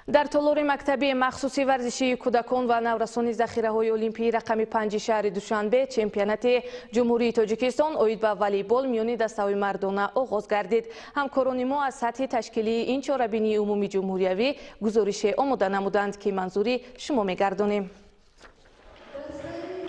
дар толори мактаби махсуси варзишии кӯдакон ва наврасони захираҳои олимпии рақами 5 шаҳри Душанбе чемпионати ҷумҳурии Тоҷикистон оид ба волейбол миёни дастаҳои мардона оғоз гардид. ҳамкорони мо аз сатҳи ташкилии ин чорабинии умумии ҷумҳуриявӣ гузорише омода намуданд ки манзури шумо мегардонем.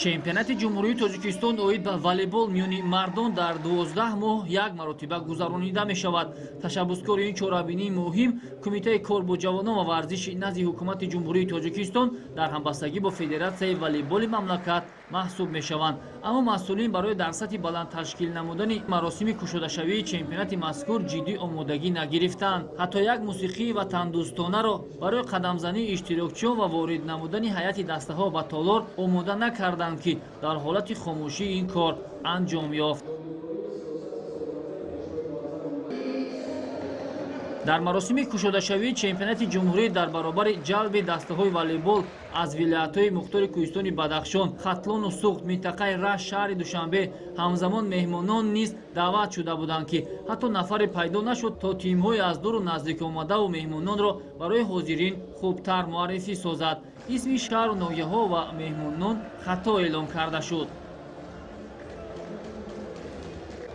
чемпионати ҷумҳурии Тоҷикистон оид ба волейбол миёни мардон дар 12 моҳ як маротиба гузаронида мешавад. Ташаббускори ин чорабинии муҳим Кумитаи кор бо ҷавонон ва варзиши назди ҳукумати ҷумҳурии Тоҷикистон дар ҳамбастагӣ бо Федератсияи волейболи мамлакат маҳсуб мешаванд. Аммо масъулин барои дар сатҳи баланд ташкил намудани маросими кушодашавии чемпионати мазкур ҷиддӣ омодагӣ нагирифтанд. ҳатто як мусиқии ватандӯстонаро барои қадамзании иштирокчиён ва ворид намудани ҳайати дастаҳо ба толор омода накарданд ки дар ҳолати хомӯшӣ ин кор анҷом ёфт. дар маросими кушодашавии чемпионати ҷумҳурӣ дар баробари ҷалби дастаҳои волейбол аз вилоятҳои мухтори кӯҳистони Бадахшон, Хатлону Суғд, минтақаи Рашт, шаҳри Душанбе ҳамзамон меҳмонон низ даъват шуда буданд ки ҳатто нафаре пайдо нашуд то тимҳои аз дуру наздикомадаву меҳмононро барои ҳозирин хубтар муаррифӣ созад. исми шаҳру ноҳияҳо ва меҳмонон хато эълон карда шуд.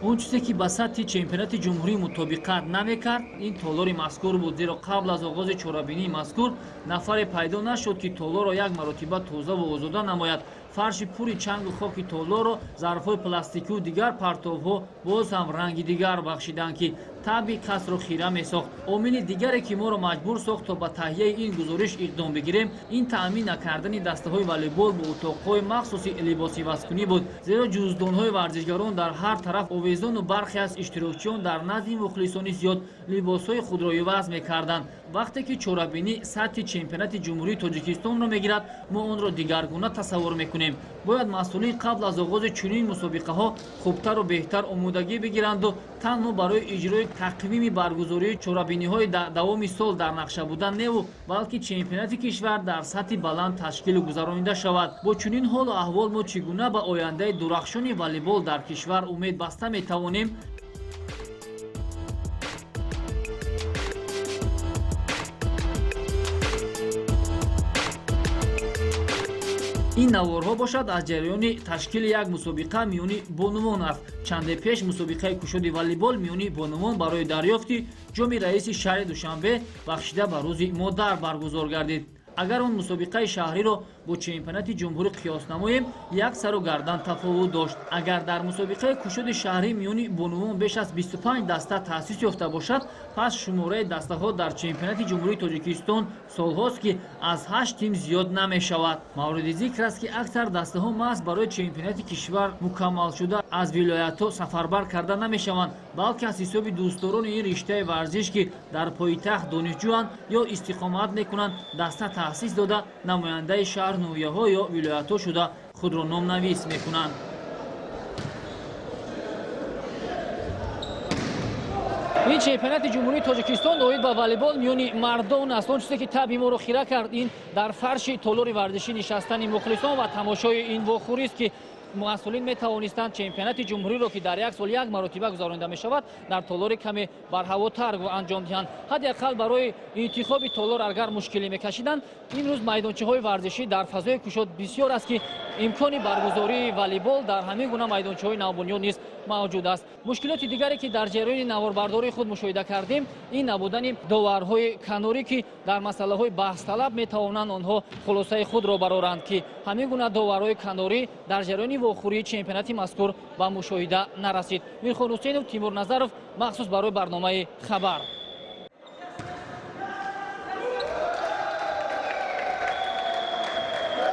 он чизе ки ба сатҳи чемпионати ҷумҳурӣ мутобиқат намекард ин толори мазкур буд, зеро қабл аз оғози чорабинии мазкур нафаре пайдо нашуд ки толорро як маротиба тозаву озода намояд. фарши пури чангу хоки толорро зарфҳои пластикиву дигар партовҳо боз ҳам ранги дигар бахшиданд ки таби касро хира месохт. омили дигаре ки моро маҷбур сохт то ба таҳияи ин гузориш иқдом бигирем ин таъмин накардани дастаҳои волейбол бо утоқҳои махсуси либосивазкунӣ буд, зеро ҷуздонҳои варзишгарон дар ҳар тараф овезону бархе аз иштирокчиён дар назди мухлисони зиёд либосҳои худро иваз мекарданд. вақте ки чорабинӣ сатҳи чемпионати ҷумҳурии Тоҷикистонро мегирад, мо онро дигаргуна тасаввур мекунем. бояд масъулин қабл аз оғози чунин мусобиқаҳо хубтару беҳтар омодагӣ бигиранду танҳо барои иҷрои тақвими баргузории чорабиниҳои давоми сол дар нақша будан неву балки чемпионати кишвар дар сатҳи баланд ташкилу гузаронида шавад. бо чунин ҳолу аҳвол мо чӣ гуна ба ояндаи дурахшони волейбол дар кишвар умед баста метавонем? ин наворҳо бошад аз ҷараёни ташкили як мусобиқа миёни бонувон аст. чанде пеш мусобиқаи кушоди волейбол миёни бонувон барои дарёфти ҷоми раиси шаҳри Душанбе бахшида ба рӯзи модар баргузор гардид. агар он мусобиқаи шаҳриро бо чемпионати ҷумҳурӣ қиёс намоем, як сару гардан тафовут дошт. агар дар мусобиқаи кушоди шаҳрӣ миёни бонувон беш аз 25 даста таъсис ёфта бошад, пас шумораи дастаҳо дар чемпионати ҷумҳурии Тоҷикистон солҳост ки аз 8 тим зиёд намешавад. мавриди зикр аст ки аксар дастаҳо маҳз барои чемпионати кишвар мукаммалшуда аз вилоятҳо сафарбар карда намешаванд, балки аз ҳисоби дӯстдорони ин риштаи варзиш ки дар пойтахт донишҷӯанд ё истиқомат мекунанд даста таъсис дода намояндаи шаҳр ноҳияҳо ё вилоятҳо шуда худро номнавис мекунанд. ин чемпионати ҷумҳурии Тоҷикистон оид ба волейбол миёни мардон аст. он чизе ки таби моро хира кард ин дар фарши толори варзишӣ нишастани мухлисон ва тамошои ин вохӯрист ки масъулин метавонистанд чемпионати ҷумҳуриро ки дар як сол як маротиба гузаронида мешавад дар толори каме барҳавотар анҷом диҳанд. ҳадди ақал барои интихоби толор агар мушкилӣ мекашиданд, имрӯз майдончаҳои варзишӣ дар фазои кушод бисёр аст ки имкони баргузории волейбол дар ҳамин гуна майдончаҳои навбунёд низ мавҷуд аст. мушкилоти дигаре ки дар ҷараёни наворбардории худ мушоҳида кардем, ин набудани доварҳои канорӣ ки дар масъалаҳои баҳсталаб метавонанд онҳо хулосаи худро бароранд ки ҳамин гуна доварҳои канорӣ дар ҷараёни вохӯрии чемпионати мазкур ба мушоҳида нарасид. Мирхон Ҳусейнов, Тимур Назаров, махсус барои барномаи хабар.